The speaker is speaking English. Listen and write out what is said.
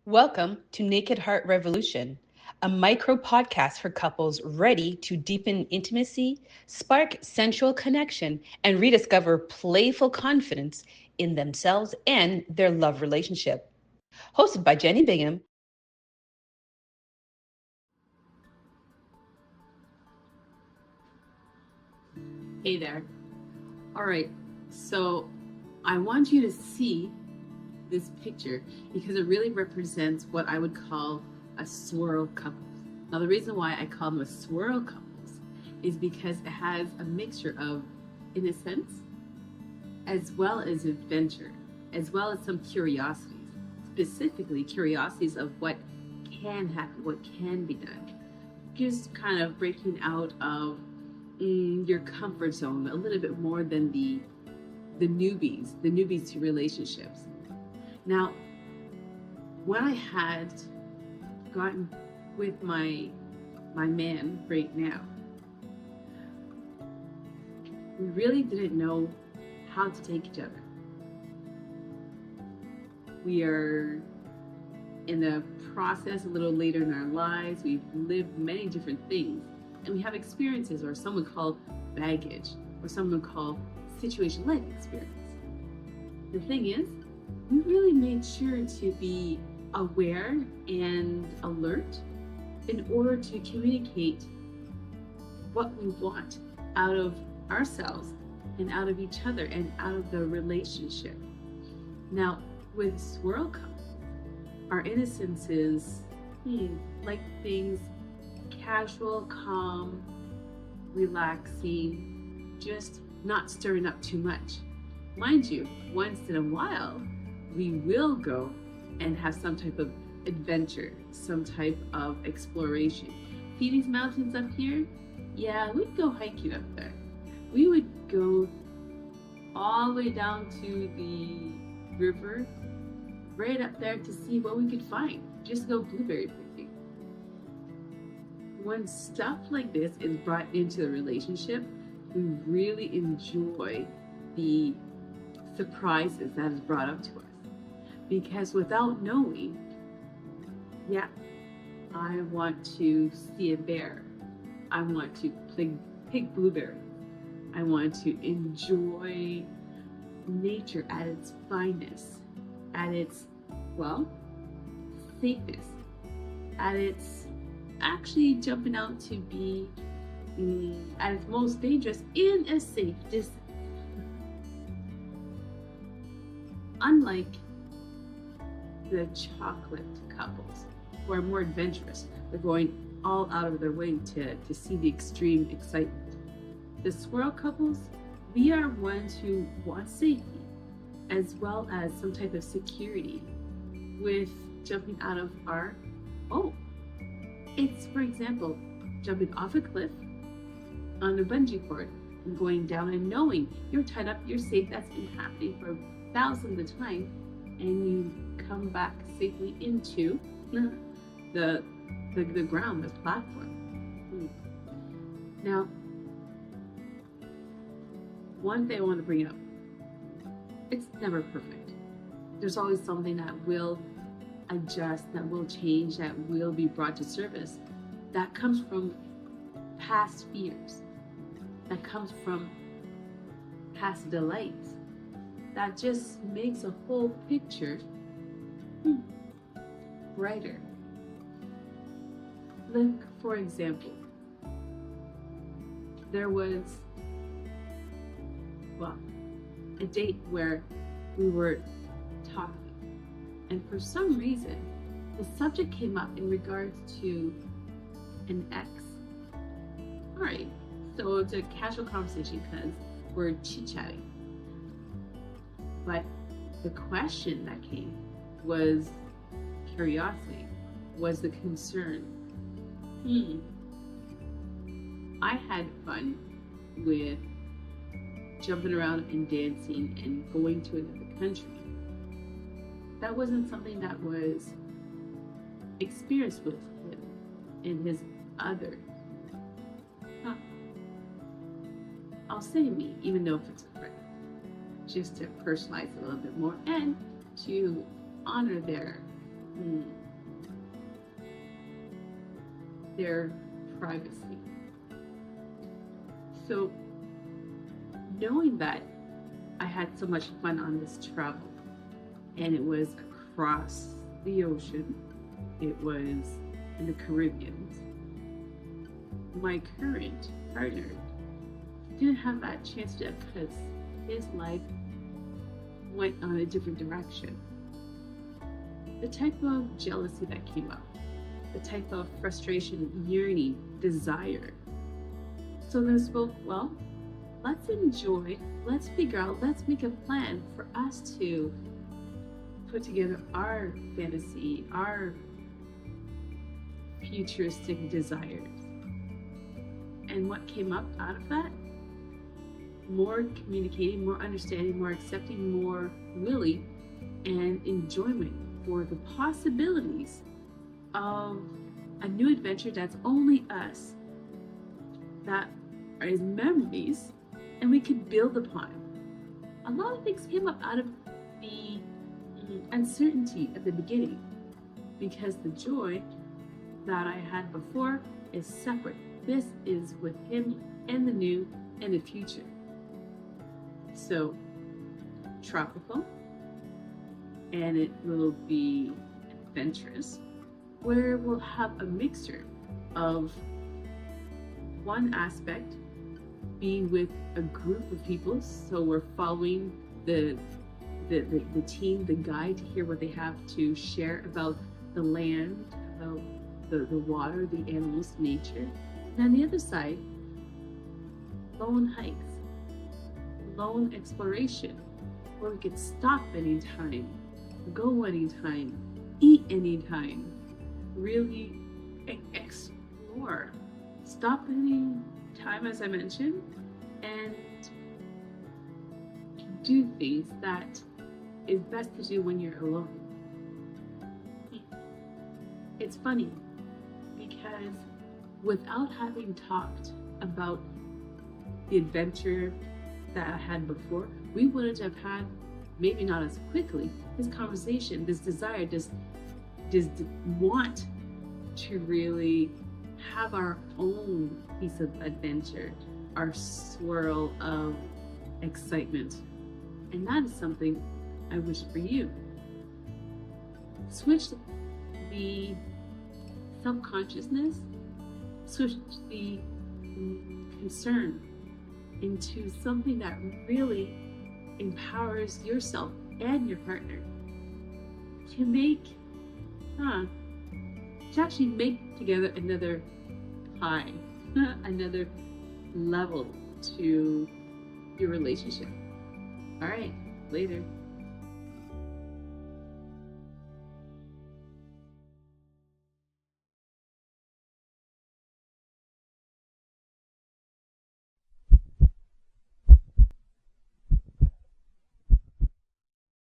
Welcome to Naked Heart Revolution, a micro podcast for couples ready to deepen intimacy, spark sensual connection, and rediscover playful confidence in themselves and their love relationship. Hosted by Jenny Bingham. Hey there. All right, so I want you to see this picture because it really represents what I would call a swirl couple. Now, the reason why I call them a swirl couples is because it has a mixture of innocence as well as adventure, as well as some curiosities, specifically curiosities of what can happen, what can be done. Just kind of breaking out of your comfort zone a little bit more than the newbies to relationships. Now, when I had gotten with my man right now, we really didn't know how to take each other. We are in the process a little later in our lives. We've lived many different things, and we have experiences, or some would call baggage, or some would call situation life experience. The thing is, we really made sure to be aware and alert in order to communicate what we want out of ourselves and out of each other and out of the relationship. Now, with swirl couples, our innocence is like things casual, calm, relaxing, just not stirring up too much. Mind you, once in a while, we will go and have some type of adventure, some type of exploration. See these mountains up here? Yeah, we'd go hiking up there. We would go all the way down to the river, right up there to see what we could find. Just go blueberry picking. When stuff like this is brought into the relationship, we really enjoy the surprises that is brought up to us. Because without knowing, I want to see a bear. I want to pick blueberries. I want to enjoy nature at its finest, at its, safest, at its actually jumping out to be at its most dangerous in a safe distance. Unlike the chocolate couples who are more adventurous, they're going all out of their way to see the extreme excitement. The swirl couples, we are ones who want safety as well as some type of security with jumping out of our home. It's, for example, jumping off a cliff on a bungee cord and going down and knowing you're tied up, you're safe. That's been happening for thousands of times, and you come back safely into the ground, the platform. Now, one thing I want to bring up, it's never perfect. There's always something that will adjust, that will change, that will be brought to surface. That comes from past fears. That comes from past delights. That just makes a whole picture brighter. Look, for example, there was, a date where we were talking, and for some reason, the subject came up in regards to an ex. All right, so it's a casual conversation because we're chit-chatting. But the question that came was curiosity, was the concern. I had fun with jumping around and dancing and going to another country. That wasn't something that was experienced with him and his other. I'll say me, even though if it's a friend, just to personalize it a little bit more and to honor their their privacy. So knowing that I had so much fun on this travel, and it was across the ocean, it was in the Caribbean, my current partner didn't have that chance to, because his life went on a different direction. The type of jealousy that came up, the type of frustration, yearning, desire. So then I spoke, well, let's enjoy, let's figure out, let's make a plan for us to put together our fantasy, our futuristic desires. And what came up out of that? More communicating, more understanding, more accepting, more willing, and enjoyment for the possibilities of a new adventure that's only us, that is memories, and we could build upon. A lot of things came up out of the uncertainty at the beginning, because the joy that I had before is separate. This is with him and the new and the future. So, tropical, and it will be adventurous, where we'll have a mixture of one aspect being with a group of people, so we're following the team, the guide, to hear what they have to share about the land, about the water, the animals, nature. And on the other side, lone hikes, lone exploration, where we could stop anytime, go anytime, eat anytime, really explore. Stop any time, as I mentioned, and do things that is best to do when you're alone. It's funny because without having talked about the adventure that I had before, we wouldn't have had, maybe not as quickly, this conversation, this desire, this want to really have our own piece of adventure, our swirl of excitement. And that is something I wish for you. Switch the self-consciousness, switch the concern into something that really empowers yourself and your partner to make, to actually make together another high, another level to your relationship. All right, later.